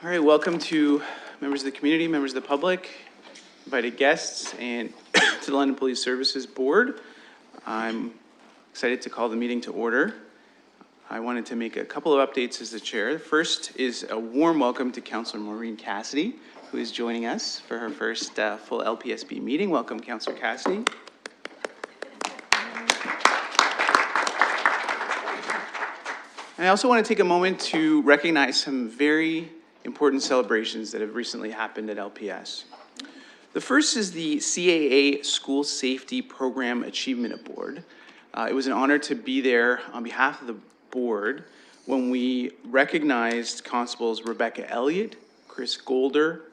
All right, welcome to members of the community, members of the public, invited guests, and to the London Police Services Board. I'm excited to call the meeting to order. I wanted to make a couple of updates as the chair. The first is a warm welcome to Councillor Maureen Cassidy, who is joining us for her first full LPSB meeting. Welcome, Councillor Cassidy. And I also want to take a moment to recognize some very important celebrations that have recently happened at LPS. The first is the CAA School Safety Program Achievement Award. It was an honor to be there on behalf of the board when we recognized constables Rebecca Elliott, Chris Golder,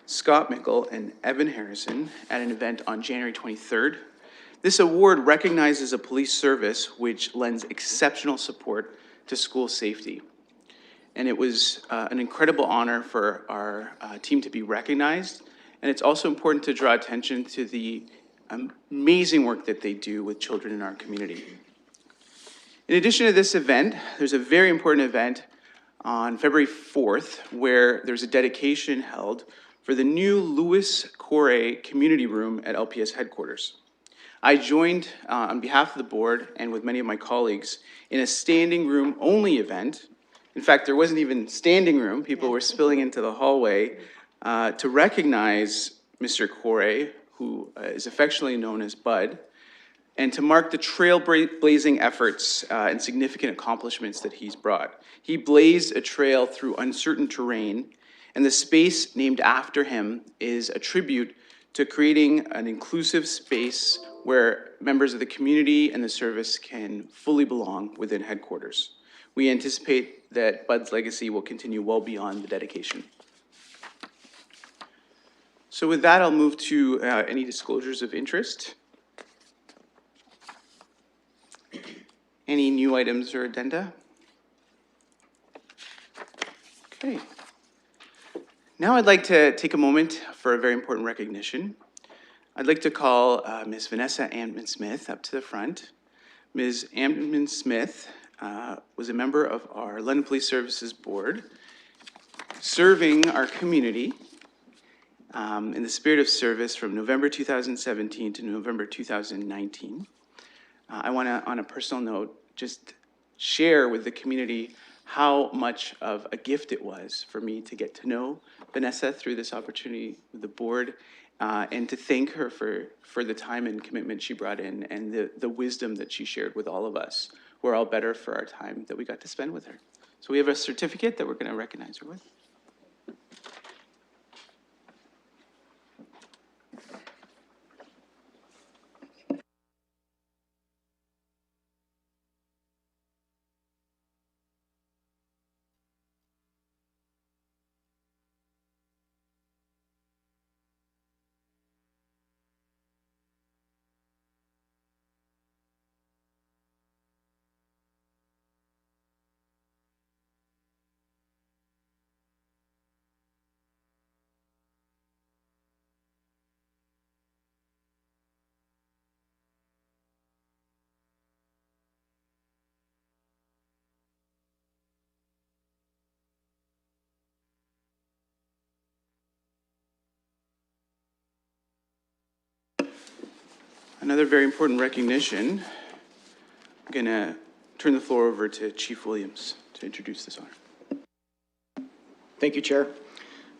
Scott Mickle, and Evan Harrison at an event on January 23rd. This award recognizes a police service which lends exceptional support to school safety. And it was an incredible honor for our team to be recognized. And it's also important to draw attention to the amazing work that they do with children in our community. In addition to this event, there's a very important event on February 4th where there's a dedication held for the new Louis Corey Community Room at LPS headquarters. I joined on behalf of the board and with many of my colleagues in a standing room only event. In fact, there wasn't even standing room. People were spilling into the hallway to recognize Mr. Corey, who is affectionately known as Bud, and to mark the trailblazing efforts and significant accomplishments that he's brought. He blazed a trail through uncertain terrain, and the space named after him is a tribute to creating an inclusive space where members of the community and the service can fully belong within headquarters. We anticipate that Bud's legacy will continue well beyond the dedication. So with that, I'll move to any disclosures of interest. Any new items or addenda? Okay. Now I'd like to take a moment for a very important recognition. I'd like to call Ms. Vanessa Amtman-Smith up to the front. Ms. Amtman-Smith was a member of our London Police Services Board, serving our community in the spirit of service from November 2017 to November 2019. I want to, on a personal note, just share with the community how much of a gift it was for me to get to know Vanessa through this opportunity with the board, and to thank her for the time and commitment she brought in and the wisdom that she shared with all of us. We're all better for our time that we got to spend with her. So we have a certificate that we're going to recognize her with. Another very important recognition. I'm going to turn the floor over to Chief Williams to introduce this honor. Thank you, Chair.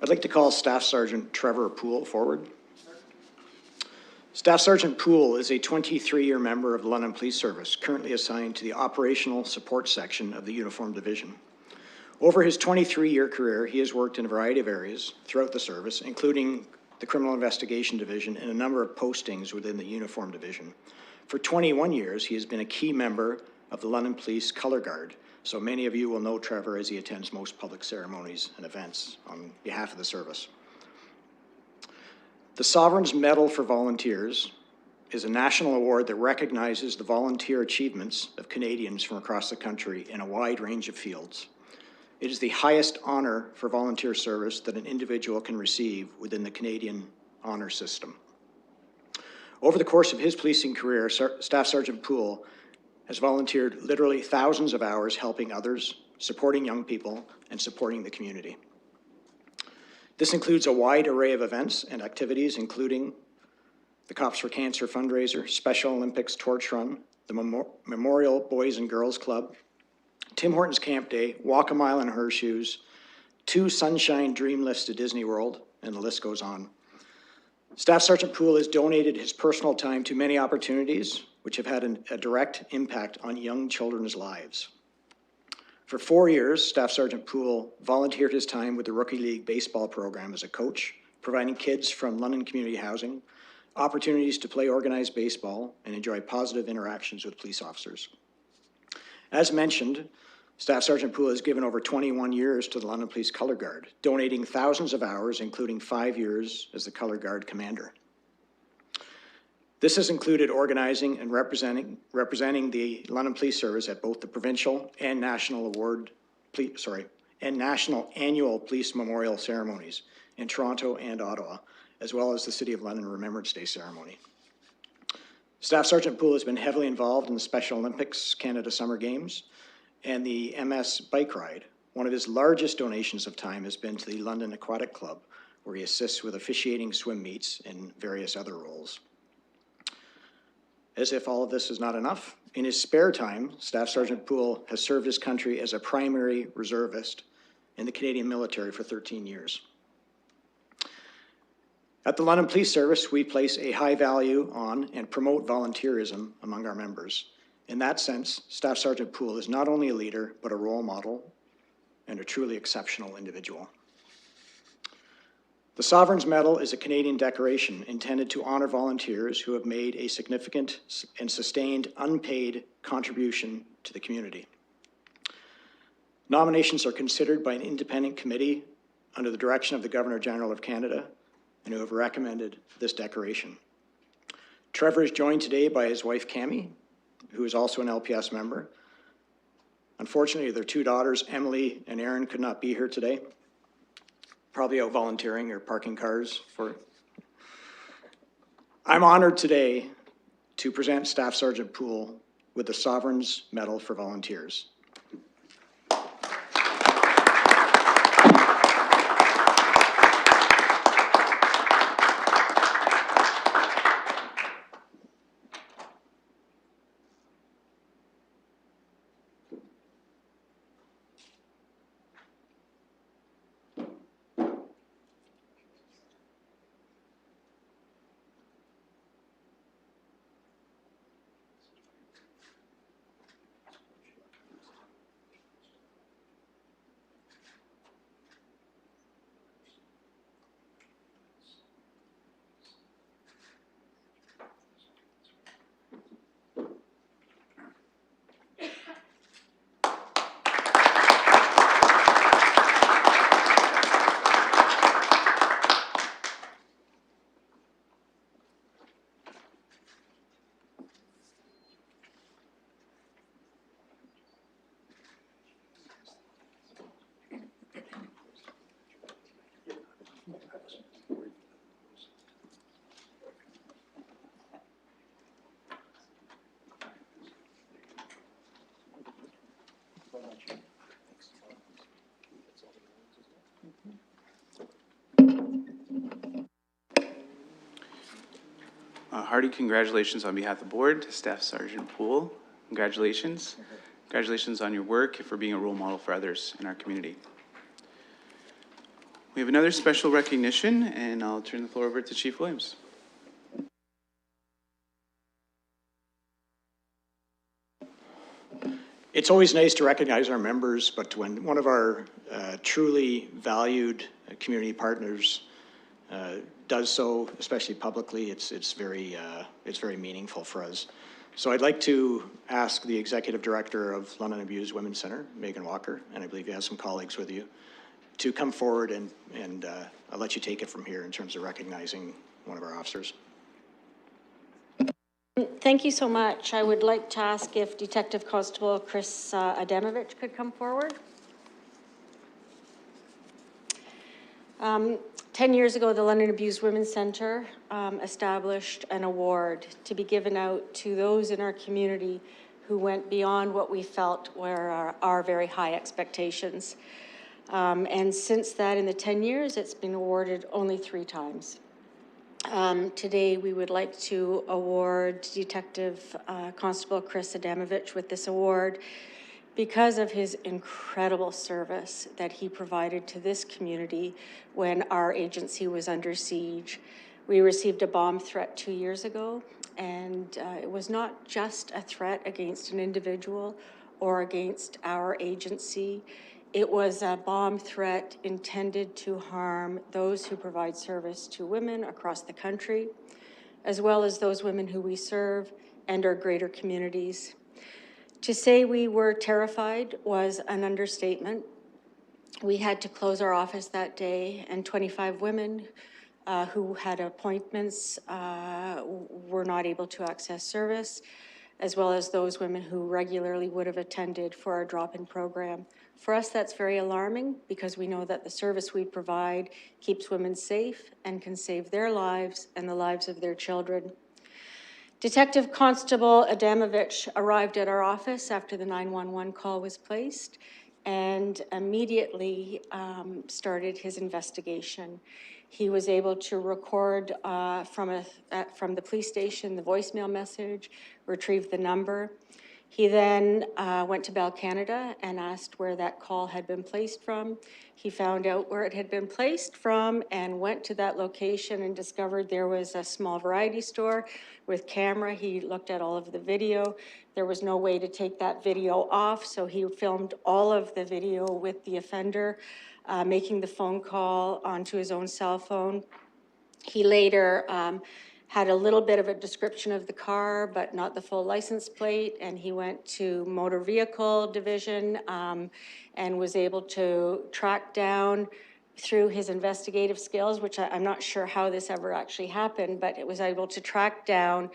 I'd like to call Staff Sergeant Trevor Poole forward. Staff Sergeant Poole is a 23-year member of the London Police Service, currently assigned to the Operational Support Section of the Uniform Division. Over his 23-year career, he has worked in a variety of areas throughout the service, including the Criminal Investigation Division and a number of postings within the Uniform Division. For 21 years, he has been a key member of the London Police Colour Guard, so many of you will know Trevor as he attends most public ceremonies and events on behalf of the service. The Sovereign's Medal for Volunteers is a national award that recognizes the volunteer achievements of Canadians from across the country in a wide range of fields. It is the highest honor for volunteer service that an individual can receive within the Canadian honor system. Over the course of his policing career, Staff Sergeant Poole has volunteered literally thousands of hours helping others, supporting young people, and supporting the community. This includes a wide array of events and activities, including the Cops for Cancer fundraiser, Special Olympics Torch Run, the Memorial Boys and Girls Club, Tim Hortons Camp Day, Walk a Mile in Horseshoes, 2 Sunshine Dream Lifts to Disney World, and the list goes on. Staff Sergeant Poole has donated his personal time to many opportunities which have had a direct impact on young children's lives. For 4 years, Staff Sergeant Poole volunteered his time with the Rookie League baseball program as a coach, providing kids from London Community Housing opportunities to play organized baseball and enjoy positive interactions with police officers. As mentioned, Staff Sergeant Poole has given over 21 years to the London Police Colour Guard, donating thousands of hours, including 5 years as the Colour Guard commander. This has included organizing and representing the London Police Service at both the provincial and national annual police memorial ceremonies in Toronto and Ottawa, as well as the City of London Remembrance Day ceremony. Staff Sergeant Poole has been heavily involved in the Special Olympics Canada Summer Games and the MS Bike Ride. One of his largest donations of time has been to the London Aquatic Club, where he assists with officiating swim meets and various other roles. As if all of this is not enough, in his spare time, Staff Sergeant Poole has served his country as a primary reservist in the Canadian military for 13 years. At the London Police Service, we place a high value on and promote volunteerism among our members. In that sense, Staff Sergeant Poole is not only a leader, but a role model and a truly exceptional individual. The Sovereign's Medal is a Canadian decoration intended to honor volunteers who have made a significant and sustained unpaid contribution to the community. Nominations are considered by an independent committee under the direction of the Governor-General of Canada, and who have recommended this decoration. Trevor is joined today by his wife, Cami, who is also an LPS member. Unfortunately, their 2 daughters, Emily and Erin, could not be here today. Probably out volunteering or parking cars for. I'm honored today to present Staff Sergeant Poole with the Sovereign's Medal for Volunteers. Hearty congratulations on behalf of the board to Staff Sergeant Poole. Congratulations. Congratulations on your work for being a role model for others in our community. We have another special recognition, and I'll turn the floor over to Chief Williams. It's always nice to recognize our members, but when one of our truly valued community partners does so, especially publicly, it's very meaningful for us. So I'd like to ask the Executive Director of London Abused Women's Centre, Megan Walker, and I believe you have some colleagues with you, to come forward and I'll let you take it from here in terms of recognizing one of our officers. Thank you so much. I would like to ask if Detective Constable Chris Adamovich could come forward. 10 years ago, the London Abused Women's Centre established an award to be given out to those in our community who went beyond what we felt were our very high expectations. And since that, in the 10 years, it's been awarded only 3 times. Today, we would like to award Detective Constable Chris Adamovich with this award because of his incredible service that he provided to this community when our agency was under siege. We received a bomb threat 2 years ago, and it was not just a threat against an individual or against our agency. It was a bomb threat intended to harm those who provide service to women across the country, as well as those women who we serve and our greater communities. To say we were terrified was an understatement. We had to close our office that day, and 25 women who had appointments were not able to access service, as well as those women who regularly would have attended for our drop-in program. For us, that's very alarming because we know that the service we provide keeps women safe and can save their lives and the lives of their children. Detective Constable Adamovich arrived at our office after the 911 call was placed and immediately started his investigation. He was able to record from the police station the voicemail message, retrieve the number. He then went to Bell Canada and asked where that call had been placed from. He found out where it had been placed from and went to that location and discovered there was a small variety store with camera. He looked at all of the video. There was no way to take that video off, so he filmed all of the video with the offender making the phone call onto his own cell phone. He later had a little bit of a description of the car, but not the full license plate, and he went to Motor Vehicle Division and was able to track down through his investigative skills, which I'm not sure how this ever actually happened, but it was able to track down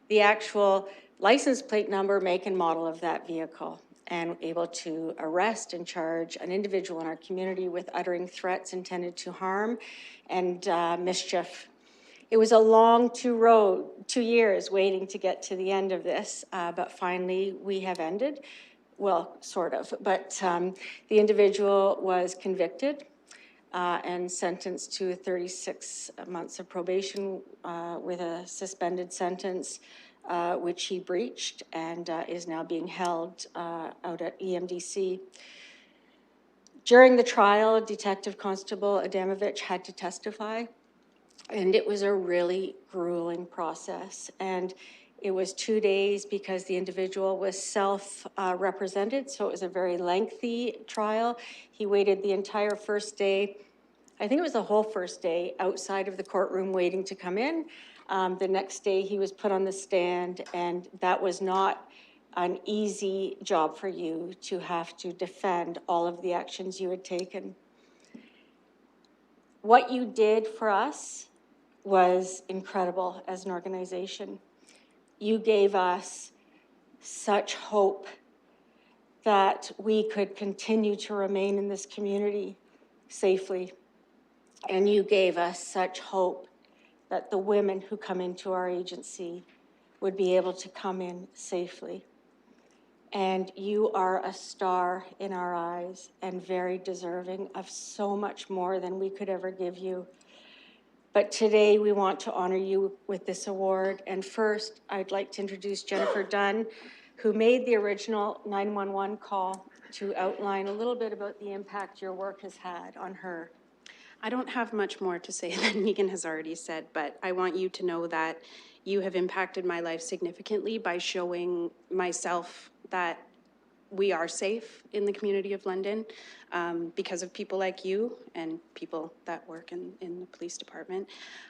the actual license plate number, make, and model of that vehicle, and able to arrest and charge an individual in our community with uttering threats intended to harm and mischief. It was a long 2 years waiting to get to the end of this, but finally we have ended. Well, sort of, but the individual was convicted and sentenced to 36 months of probation with a suspended sentence, which he breached and is now being held out at EMDC. During the trial, Detective Constable Adamovich had to testify, and it was a really grueling process. And it was 2 days because the individual was self-represented, so it was a very lengthy trial. He waited the entire first day, I think it was the whole first day, outside of the courtroom waiting to come in. The next day he was put on the stand, and that was not an easy job for you to have to defend all of the actions you had taken. What you did for us was incredible as an organization. You gave us such hope that we could continue to remain in this community safely. And you gave us such hope that the women who come into our agency would be able to come in safely. And you are a star in our eyes and very deserving of so much more than we could ever give you. But today we want to honor you with this award. And first, I'd like to introduce Jennifer Dunn, who made the original 911 call, to outline a little bit about the impact your work has had on her. I don't have much more to say than Megan has already said, but I want you to know that you have impacted my life significantly by showing myself that we are safe in the community of London because of people like you and people that work in the police department.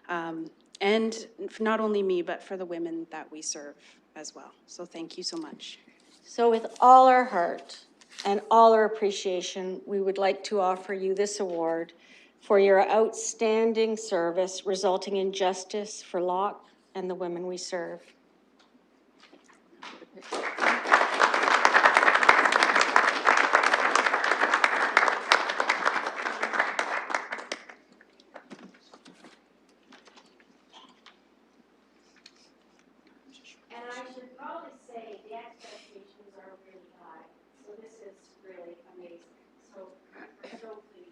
And not only me, but for the women that we serve as well. So thank you so much. So with all our heart and all our appreciation, we would like to offer you this award for your outstanding service resulting in justice for Locke and the women we serve. And I should probably say the expectations are really high, so this is really amazing. So we're so pleased.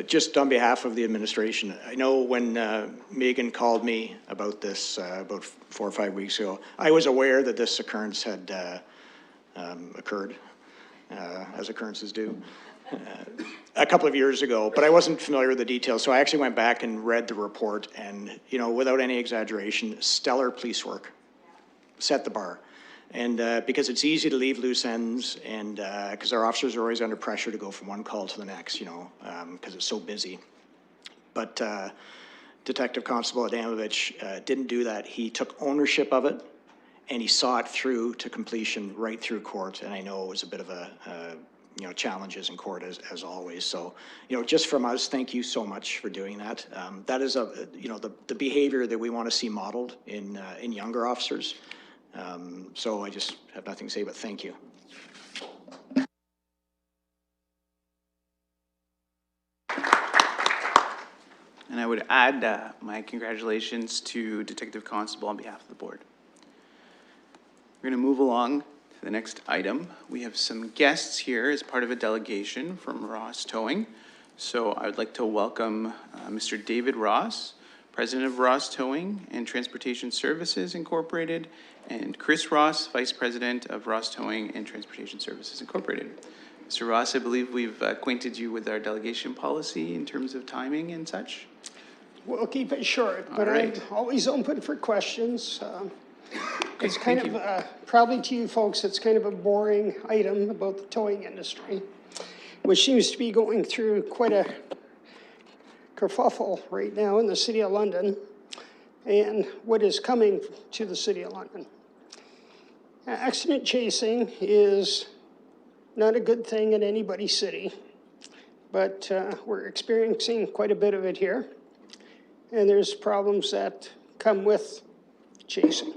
Just on behalf of the administration, I know when Megan called me about this about 4 or 5 weeks ago, I was aware that this occurrence had occurred, as occurrences do, a couple of years ago, but I wasn't familiar with the details, so I actually went back and read the report, and, you know, without any exaggeration, stellar police work, set the bar. And because it's easy to leave loose ends, and because our officers are always under pressure to go from one call to the next, you know, because it's so busy. But Detective Constable Adamovich didn't do that. He took ownership of it, and he saw it through to completion, right through court. And I know it was a bit of a, you know, challenges in court as always. So, you know, just from us, thank you so much for doing that. That is you know, the behavior that we want to see modeled in younger officers. So I just have nothing to say, but thank you. And I would add my congratulations to Detective Constable on behalf of the board. We're going to move along to the next item. We have some guests here as part of a delegation from Ross Towing. So I would like to welcome Mr. David Ross, President of Ross Towing and Transportation Services Incorporated, and Chris Ross, Vice President of Ross Towing and Transportation Services Incorporated. Mr. Ross, I believe we've acquainted you with our delegation policy in terms of timing and such. We'll keep it short, but right. I'm always open for questions. It's thank kind you. of, probably to you folks, it's kind of a boring item about the towing industry, which seems to be going through quite a kerfuffle right now in the City of London and what is coming to the City of London. Accident chasing is not a good thing in anybody's city, but we're experiencing quite a bit of it here. And there's problems that come with chasing,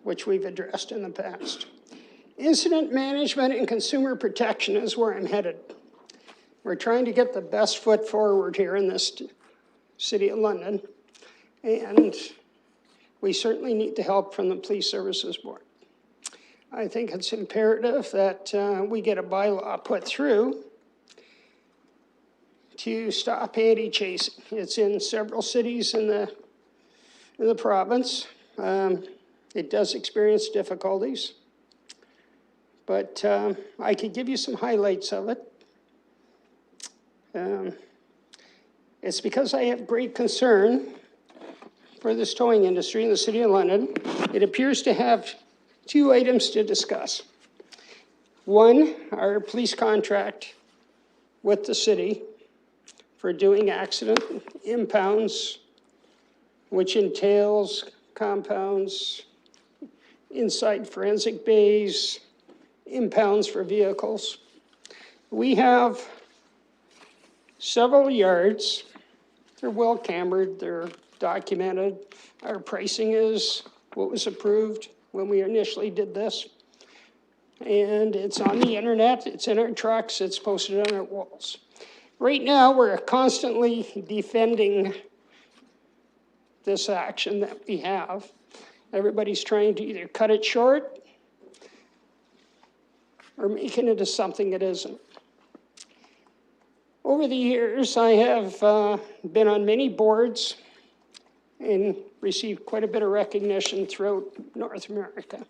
which we've addressed in the past. Incident management and consumer protection is where I'm headed. We're trying to get the best foot forward here in this City of London, and we certainly need the help from the Police Services Board. I think it's imperative that we get a bylaw put through to stop anti-chasing. It's in several cities in the province. It does experience difficulties, but I could give you some highlights of it. It's because I have great concern for this towing industry in the City of London. It appears to have two items to discuss. One, our police contract with the city for doing accident impounds, which entails compounds, inside forensic bays, impounds for vehicles. We have several yards. They're well cambered, they're documented. Our pricing is what was approved when we initially did this. And it's on the internet, it's in our trucks, it's posted on our walls. Right now, we're constantly defending this action that we have. Everybody's trying to either cut it short or make it into something it isn't. Over the years, I have been on many boards and received quite a bit of recognition throughout North America.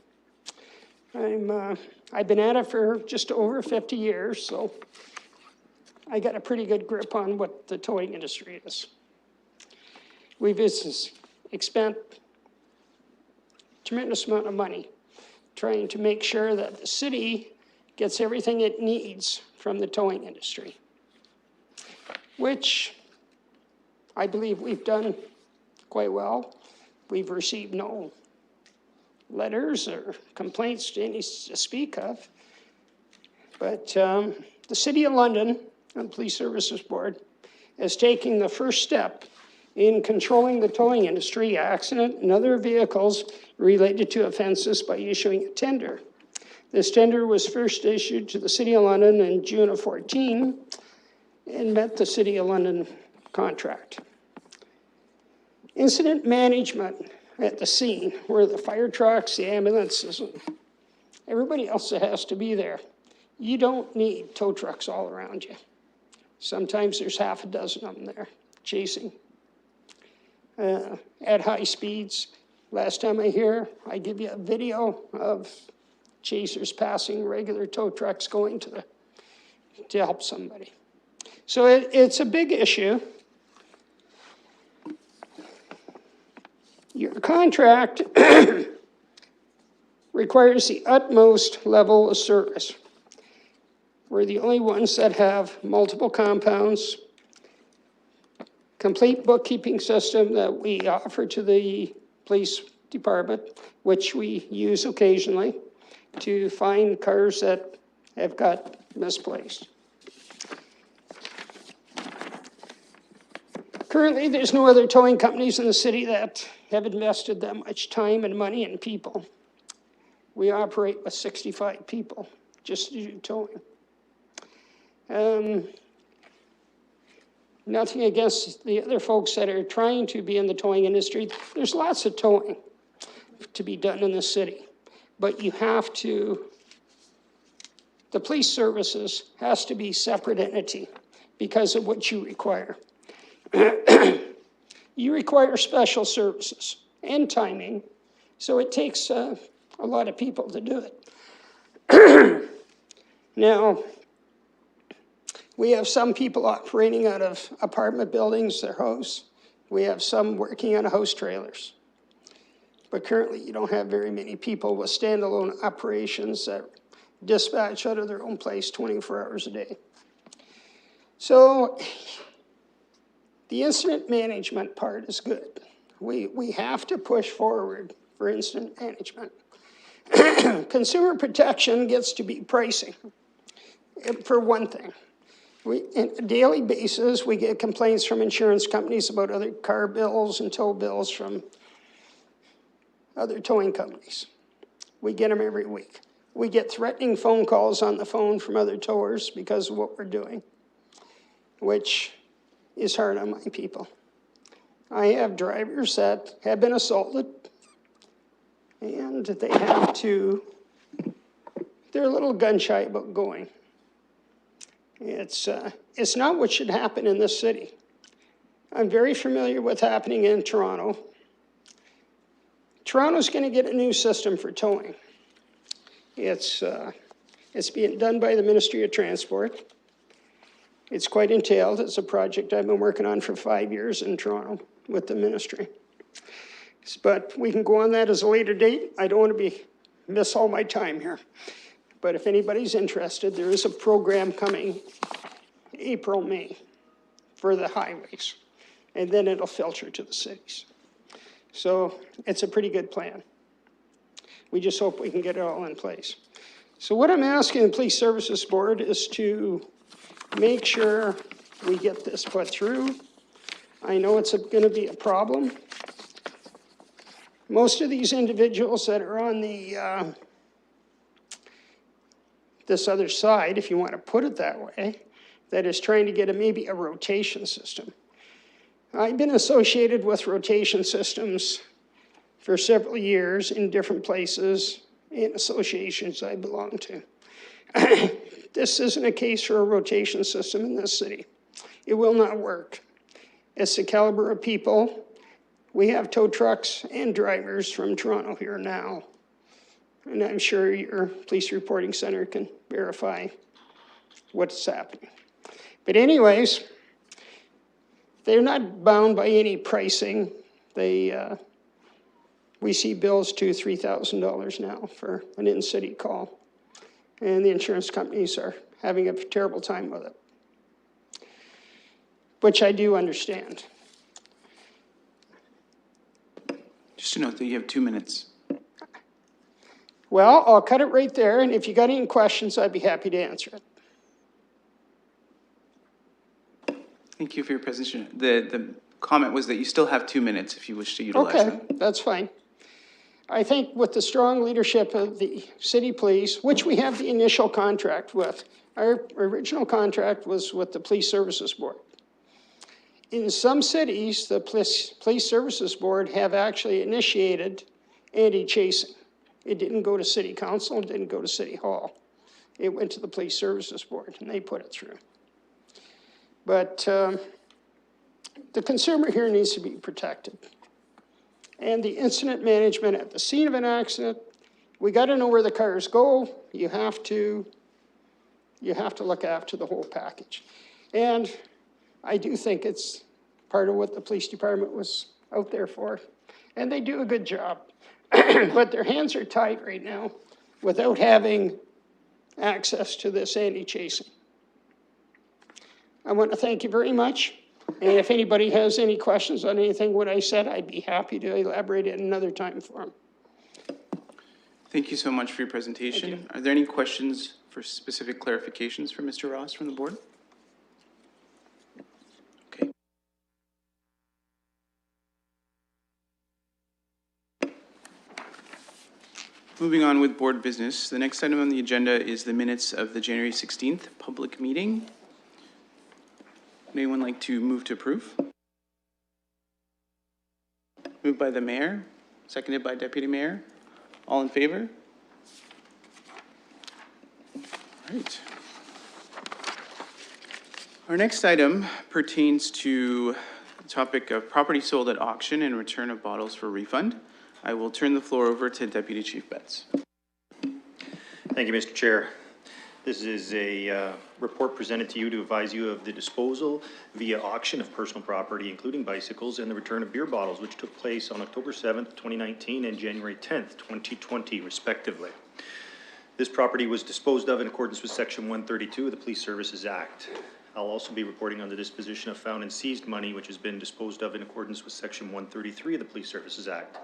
I've been at it for just over 50 years, so I got a pretty good grip on what the towing industry is. We've spent a tremendous amount of money trying to make sure that the city gets everything it needs from the towing industry, which I believe we've done quite well. We've received no letters or complaints to speak of. But the City of London and Police Services Board is taking the first step in controlling the towing industry, accident and other vehicles related to offenses by issuing a tender. This tender was first issued to the City of London in June of 14 and met the City of London contract. Incident management at the scene, where the fire trucks, the ambulances, everybody else that has to be there. You don't need tow trucks all around you. Sometimes there's half a dozen of them there chasing at high speeds. Last time I give you a video of chasers passing regular tow trucks going to help somebody. So it's a big issue. Your contract requires the utmost level of service. We're the only ones that have multiple compounds, complete bookkeeping system that we offer to the police department, which we use occasionally to find cars that have got misplaced. Currently, there's no other towing companies in the city that have invested that much time and money in people. We operate with 65 people just to do towing. Nothing against the other folks that are trying to be in the towing industry. There's lots of towing to be done in the city, but you have to, the police services has to be separate entity because of what you require. You require special services and timing, so it takes a lot of people to do it. Now, we have some people operating out of apartment buildings, their hosts. We have some working on house trailers. But currently, you don't have very many people with standalone operations that dispatch out of their own place 24 hours a day. So the incident management part is good. We have to push forward for incident management. Consumer protection gets to be pricing, for one thing. On a daily basis, we get complaints from insurance companies about other car bills and tow bills from other towing companies. We get them every week. We get threatening phone calls on the phone from other towers because of what we're doing, which is hard on my people. I have drivers that have been assaulted, and they have to, they're a little gun shy about going. It's not what should happen in this city. I'm very familiar with what's happening in Toronto. Toronto's going to get a new system for towing. It's being done by the Ministry of Transport. It's quite entailed. It's a project I've been working on for 5 years in Toronto with the ministry. But we can go on that as a later date. I don't want to miss all my time here. But if anybody's interested, there is a program coming April, May for the highways. And then it'll filter to the cities. So it's a pretty good plan. We just hope we can get it all in place. So what I'm asking the Police Services Board is to make sure we get this put through. I know it's going to be a problem. Most of these individuals that are on the this other side, if you want to put it that way, that is trying to get maybe a rotation system. I've been associated with rotation systems for several years in different places and associations I belong to. This isn't a case for a rotation system in this city. It will not work. It's the caliber of people. We have tow trucks and drivers from Toronto here now. And I'm sure your police reporting center can verify what's happening. But anyways, they're not bound by any pricing. We see bills $2,000 to $3,000 now for an in-city call. And the insurance companies are having a terrible time with it, which I do understand. Just to note that you have 2 minutes. Well, I'll cut it right there, and if you got any questions, I'd be happy to answer it. Thank you for your presentation. The comment was that you still have 2 minutes if you wish to utilize Okay, them. that's fine. I think with the strong leadership of the city police, which we have the initial contract with, our original contract was with the Police Services Board. In some cities, the Police Services Board have actually initiated anti-chasing. It didn't go to City Council, it didn't go to City Hall. It went to the Police Services Board, and they put it through. But the consumer here needs to be protected. And the incident management at the scene of an accident, we got to know where the cars go. You have to look after the whole package. And I do think it's part of what the police department was out there for. And they do a good job. But their hands are tied right now without having access to this anti-chasing. I want to thank you very much. And if anybody has any questions on anything what I said, I'd be happy to elaborate at another time for them. Thank you so much for your presentation. Are there any questions for specific clarifications for Mr. Ross from the board? Okay. Moving on with board business, the next item on the agenda is the minutes of the January 16th public meeting. Would anyone like to move to approve? Moved by the mayor, seconded by deputy mayor. All in favor? All right. Our next item pertains to the topic of property sold at auction and return of bottles for refund. I will turn the floor over to Deputy Chief Betts. Thank you, Mr. Chair. This is a report presented to you to advise you of the disposal via auction of personal property, including bicycles, and the return of beer bottles, which took place on October 7th, 2019 and January 10th, 2020, respectively. This property was disposed of in accordance with Section 132 of the Police Services Act. I'll also be reporting on the disposition of found and seized money, which has been disposed of in accordance with Section 133 of the Police Services Act,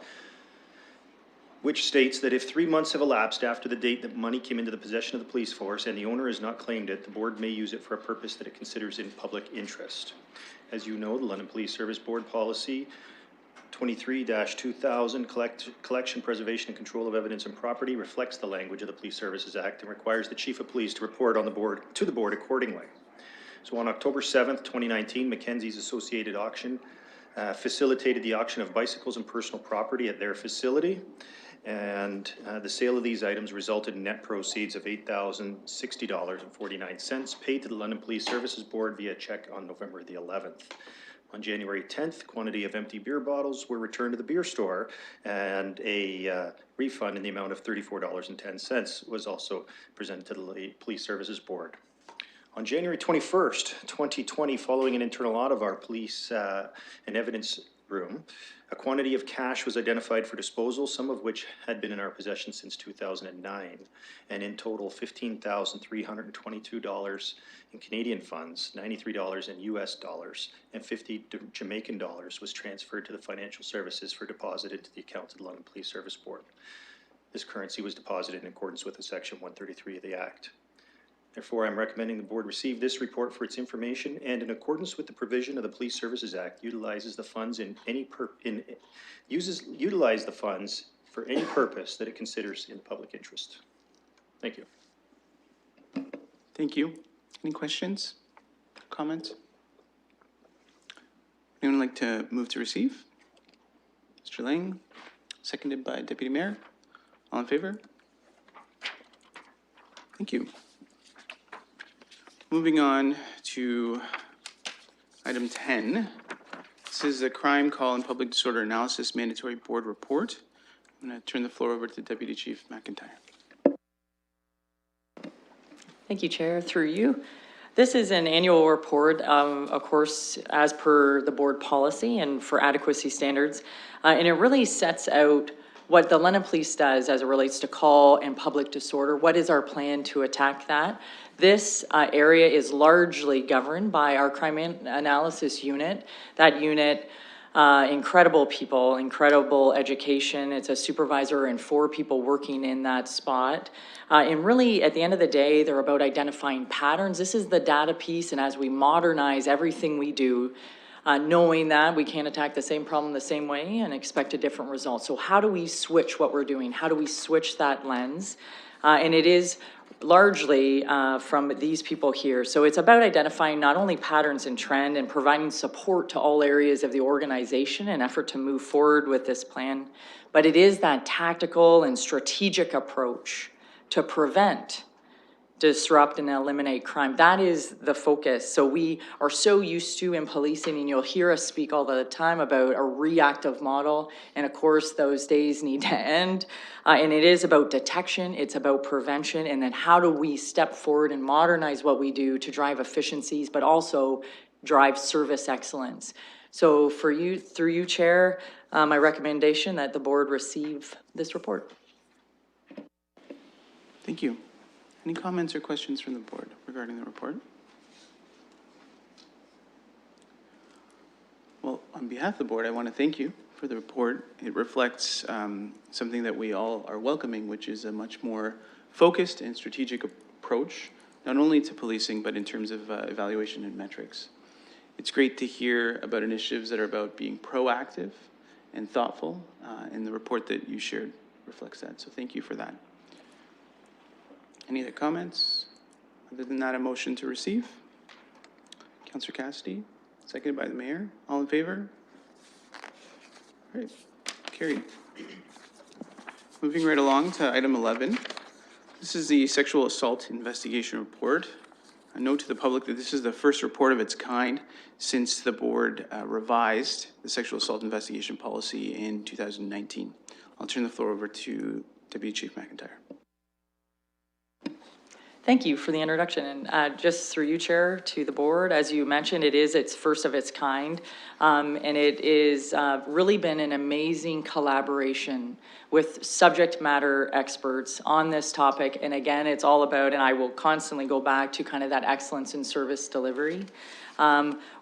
which states that if 3 months have elapsed after the date that money came into the possession of the police force and the owner has not claimed it, the board may use it for a purpose that it considers in public interest. As you know, the London Police Service Board Policy 23-2000, collection, preservation, and control of evidence and property, reflects the language of the Police Services Act and requires the Chief of Police to report on the board to the board accordingly. So on October 7th, 2019, Mackenzie's Associated Auction facilitated the auction of bicycles and personal property at their facility. And the sale of these items resulted in net proceeds of $8,060.49 paid to the London Police Services Board via check on November the 11th. On January 10th, quantity of empty beer bottles were returned to the beer store, and a refund in the amount of $34.10 was also presented to the Police Services Board. On January 21st, 2020, following an internal audit of our police and evidence room, a quantity of cash was identified for disposal, some of which had been in our possession since 2009, and in total $15,322 in Canadian funds, $93 in US dollars, and 50 Jamaican dollars was transferred to the financial services for deposit into the account of the London Police Service Board. This currency was deposited in accordance with the Section 133 of the Act. Therefore, I'm recommending the board receive this report for its information, and in accordance with the provision of the Police Services Act, utilizes the funds utilize the funds for any purpose that it considers in the public interest. Thank you. Thank you. Any questions, comments? Anyone like to move to receive? Mr. Lang, seconded by Deputy Mayor. All in favor? Thank you. Moving on to item 10. This is a crime call and public disorder analysis mandatory board report. I'm going to turn the floor over to Deputy Chief McIntyre. Thank you, Chair. Through you. This is an annual report, of course, as per the board policy and for adequacy standards. And it really sets out what the London Police does as it relates to call and public disorder. What is our plan to attack that? This area is largely governed by our crime analysis unit. That unit, incredible people, incredible education. It's a supervisor and 4 people working in that spot. And really, at the end of the day, they're about identifying patterns. This is the data piece, and as we modernize everything we do, knowing that we can't attack the same problem the same way and expect a different result. So how do we switch what we're doing? How do we switch that lens? And it is largely from these people here. So it's about identifying not only patterns and trend and providing support to all areas of the organization in effort to move forward with this plan, but it is that tactical and strategic approach to prevent disrupt and eliminate crime. That is the focus. So we are so used to in policing, and you'll hear us speak all the time about a reactive model. And of course, those days need to end. And it is about detection, it's about prevention, and then how do we step forward and modernize what we do to drive efficiencies, but also drive service excellence. So for you, through you, Chair, my recommendation that the board receive this report. Thank you. Any comments or questions from the board regarding the report? Well, on behalf of the board, I want to thank you for the report. It reflects something that we all are welcoming, which is a much more focused and strategic approach, not only to policing, but in terms of evaluation and metrics. It's great to hear about initiatives that are about being proactive and thoughtful, and the report that you shared reflects that. So thank you for that. Any other comments? Other than that, a motion to receive. Councillor Cassidy, seconded by the mayor. All in favor? All right, carried. Moving right along to item 11. This is the sexual assault investigation report. A note to the public that this is the first report of its kind since the board revised the sexual assault investigation policy in 2019. I'll turn the floor over to Deputy Chief McIntyre. Thank you for the introduction, and just through you, Chair, to the board, as you mentioned, it is its first of its kind, and it is really been an amazing collaboration with subject matter experts on this topic. And again, it's all about, and I will constantly go back to kind of that excellence in service delivery.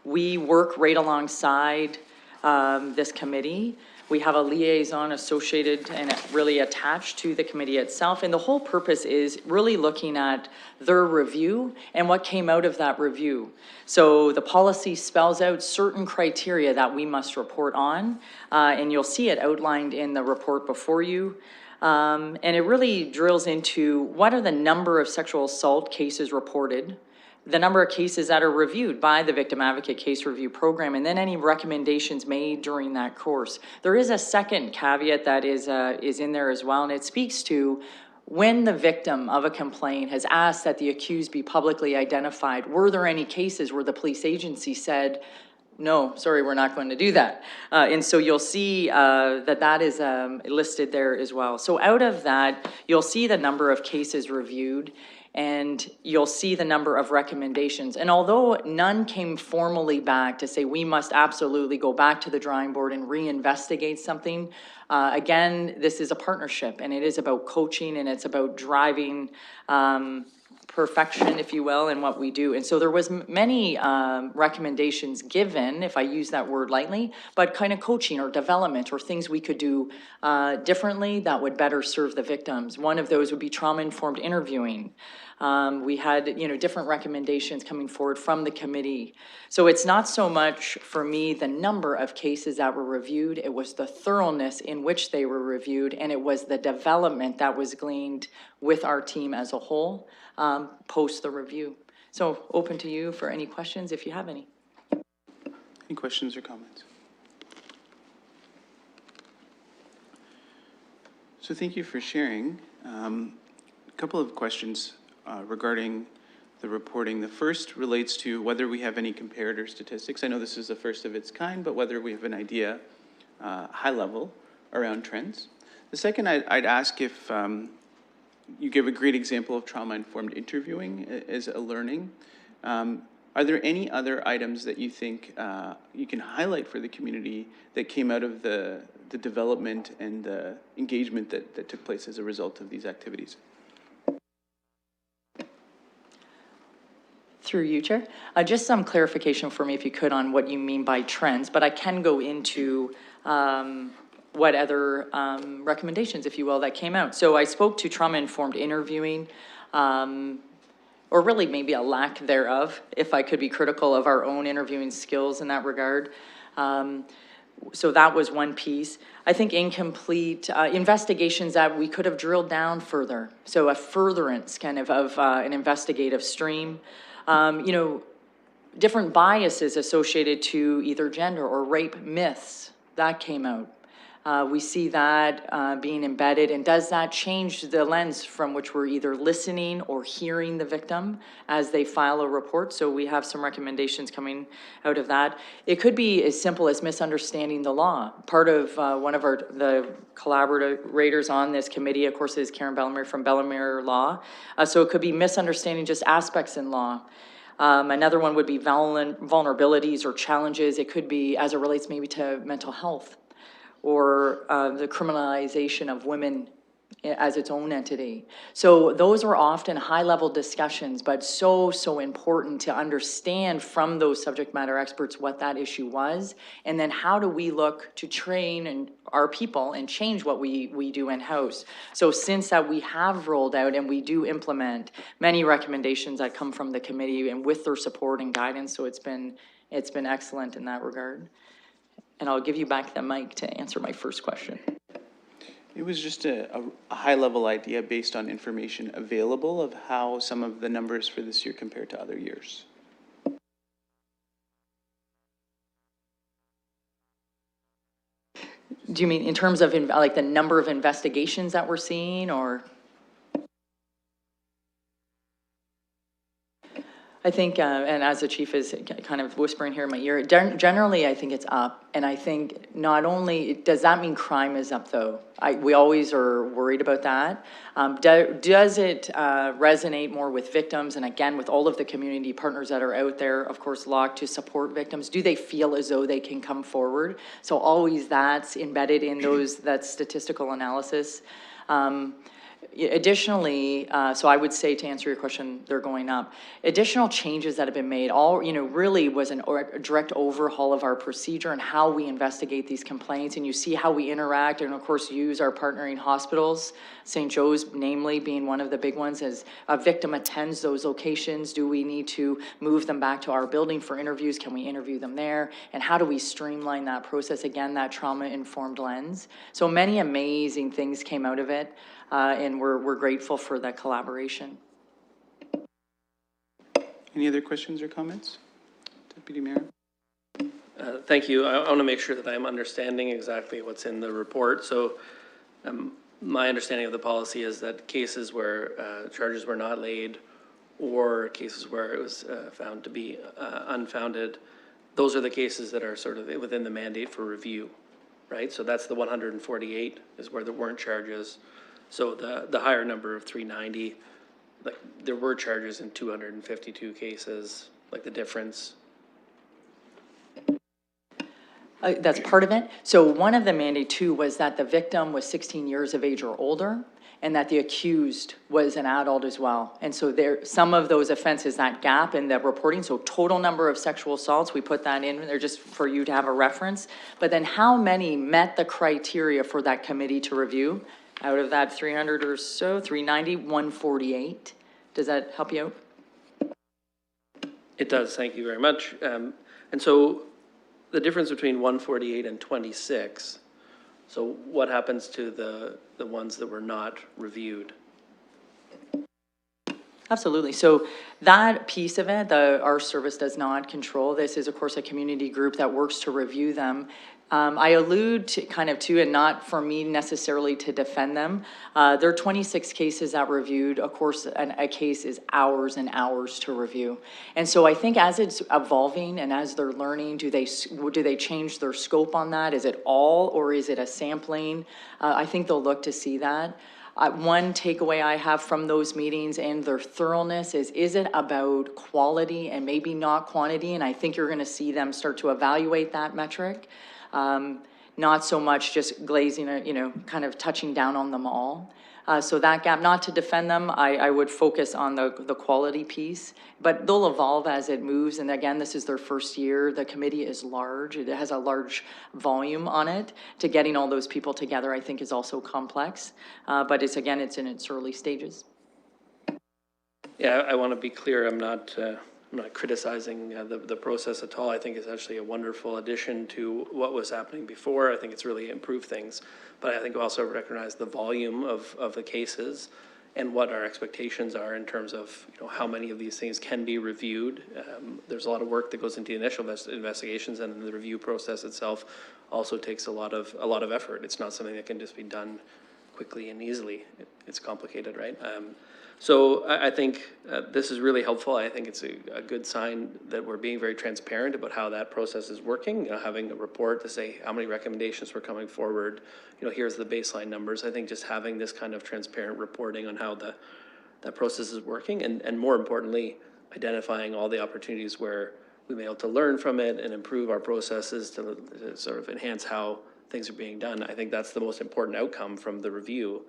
We work right alongside this committee. We have a liaison associated and really attached to the committee itself. And the whole purpose is really looking at their review and what came out of that review. So the policy spells out certain criteria that we must report on, and you'll see it outlined in the report before you. And it really drills into what are the number of sexual assault cases reported, the number of cases that are reviewed by the Victim Advocate Case Review Program, and then any recommendations made during that course. There is a second caveat that is in there as well, and it speaks to when the victim of a complaint has asked that the accused be publicly identified, were there any cases where the police agency said, no, sorry, we're not going to do that. And so you'll see that is listed there as well. So out of that, you'll see the number of cases reviewed, and you'll see the number of recommendations. And although none came formally back to say we must absolutely go back to the drawing board and reinvestigate something, again, this is a partnership, and it is about coaching, and it's about driving perfection, if you will, in what we do. And so there was many recommendations given, if I use that word lightly, but kind of coaching or development or things we could do differently that would better serve the victims. One of those would be trauma-informed interviewing. We had, different recommendations coming forward from the committee. So it's not so much for me the number of cases that were reviewed, it was the thoroughness in which they were reviewed, and it was the development that was gleaned with our team as a whole post the review. So open to you for any questions if you have any. Any questions or comments? So thank you for sharing. A couple of questions regarding the reporting. The first relates to whether we have any comparator statistics. I know this is the first of its kind, but whether we have an idea, high level, around trends. The second, I'd ask if you give a great example of trauma-informed interviewing as a learning. Are there any other items that you think you can highlight for the community that came out of the development and the engagement that took place as a result of these activities? Through you, Chair. Just some clarification for me, if you could, on what you mean by trends, but I can go into what other recommendations, if you will, that came out. So I spoke to trauma-informed interviewing, or really maybe a lack thereof, if I could be critical of our own interviewing skills in that regard. So that was one piece. I think incomplete investigations that we could have drilled down further. So a furtherance kind of an investigative stream. Different biases associated to either gender or rape myths, that came out. We see that being embedded, and does that change the lens from which we're either listening or hearing the victim as they file a report? So we have some recommendations coming out of that. It could be as simple as misunderstanding the law. Part of one of the collaborators on this committee, of course, is Karen Bellemere from Bellemere Law. So it could be misunderstanding just aspects in law. Another one would be vulnerabilities or challenges. It could be as it relates maybe to mental health, or the criminalization of women as its own entity. So those are often high-level discussions, but so important to understand from those subject matter experts what that issue was, and then how do we look to train our people and change what we do in-house. So since that we have rolled out and we do implement many recommendations that come from the committee and with their support and guidance, so it's been excellent in that regard. And I'll give you back the mic to answer my first question. It was just a high-level idea based on information available of how some of the numbers for this year compare to other years. Do you mean in terms of like the number of investigations that we're seeing, or? I think, and as the chief is kind of whispering here in my ear, generally I think it's up. And I think not only, does that mean crime is up though? We always are worried about that. Does it resonate more with victims? And again, with all of the community partners that are out there, of course, LOC to support victims, do they feel as though they can come forward? So always that's embedded in that statistical analysis. Additionally, so I would say, to answer your question, they're going up. Additional changes that have been made, really was a direct overhaul of our procedure and how we investigate these complaints. And you see how we interact and, of course, use our partnering hospitals, St. Joe's namely being one of the big ones. As a victim attends those locations, do we need to move them back to our building for interviews? Can we interview them there? And how do we streamline that process? Again, that trauma-informed lens. So many amazing things came out of it. And we're grateful for that collaboration. Any other questions or comments? Deputy Mayor? Thank you. I want to make sure that I'm understanding exactly what's in the report. So my understanding of the policy is that cases where charges were not laid, or cases where it was found to be unfounded, those are the cases that are sort of within the mandate for review, right? So that's the 148 is where there weren't charges. So the higher number of 390, like there were charges in 252 cases, like the difference. That's part of it. So one of the mandate too was that the victim was 16 years of age or older, and that the accused was an adult as well. And so some of those offenses, that gap in the reporting, so total number of sexual assaults, we put that in there just for you to have a reference. But then how many met the criteria for that committee to review? Out of that 300 or so, 390, 148. Does that help you out? It does, thank you very much. And so the difference between 148 and 26, so what happens to the ones that were not reviewed? Absolutely. So that piece of it, our service does not control. This is, of course, a community group that works to review them. I allude to, and not for me necessarily to defend them. There are 26 cases that reviewed. Of course, a case is hours and hours to review. And so I think as it's evolving and as they're learning, do they change their scope on that? Is it all, or is it a sampling? I think they'll look to see that. One takeaway I have from those meetings and their thoroughness is it about quality and maybe not quantity? And I think you're going to see them start to evaluate that metric. Not so much just glazing, kind of touching down on them all. So that gap, not to defend them, I would focus on the quality piece, but they'll evolve as it moves. And again, this is their first year. The committee is large. It has a large volume on it. To getting all those people together, I think, is also complex. But it's in its early stages. Yeah, I want to be clear. I'm not criticizing the process at all. I think it's actually a wonderful addition to what was happening before. I think it's really improved things. But I think we also recognize the volume of the cases and what our expectations are in terms of, you know, how many of these things can be reviewed. There's a lot of work that goes into the initial investigations, and the review process itself also takes a lot of effort. It's not something that can just be done quickly and easily. It's complicated, right? So I think this is really helpful. I think it's a good sign that we're being very transparent about how that process is working, you know, having a report to say how many recommendations were coming forward, you know, here's the baseline numbers. I think just having this kind of transparent reporting on how that process is working, and more importantly, identifying all the opportunities where we may be able to learn from it and improve our processes to sort of enhance how things are being done. I think that's the most important outcome from the review.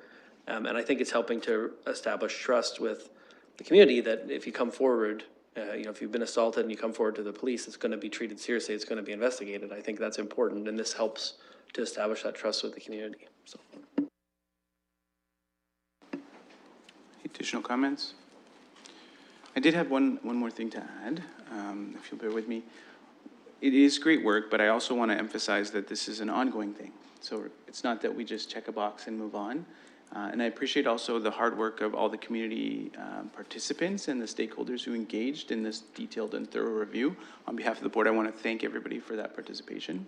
And I think it's helping to establish trust with the community that if you come forward, you know, if you've been assaulted and you come forward to the police, it's going to be treated seriously, it's going to be investigated. I think that's important, and this helps to establish that trust with the community. So. Additional comments? I did have one more thing to add, if you'll bear with me. It is great work, but I also want to emphasize that this is an ongoing thing. So it's not that we just check a box and move on. And I appreciate also the hard work of all the community participants and the stakeholders who engaged in this detailed and thorough review. On behalf of the board, I want to thank everybody for that participation.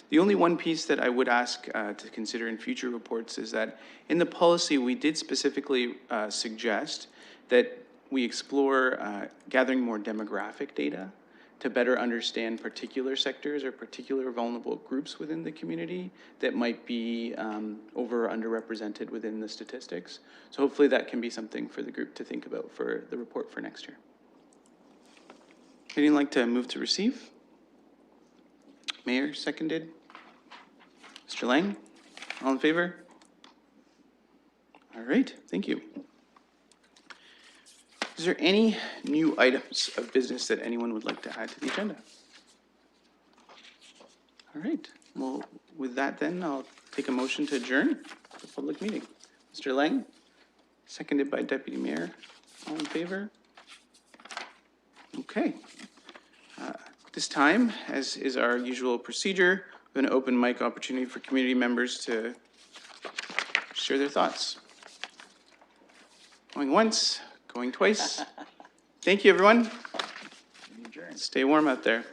The only one piece that I would ask to consider in future reports is that in the policy, we did specifically suggest that we explore gathering more demographic data to better understand particular sectors or particular vulnerable groups within the community that might be over or underrepresented within the statistics. So hopefully that can be something for the group to think about for the report for next year. Anyone like to move to receive? Mayor, seconded. Mr. Lang, all in favor? All right, thank you. Is there any new items of business that anyone would like to add to the agenda? All right, well, with that then, I'll take a motion to adjourn the public meeting. Mr. Lang, seconded by Deputy Mayor. All in favor? Okay. This time, as is our usual procedure, we have an open mic opportunity for community members to share their thoughts. Going once. Going twice. Thank you, everyone. Stay warm out there.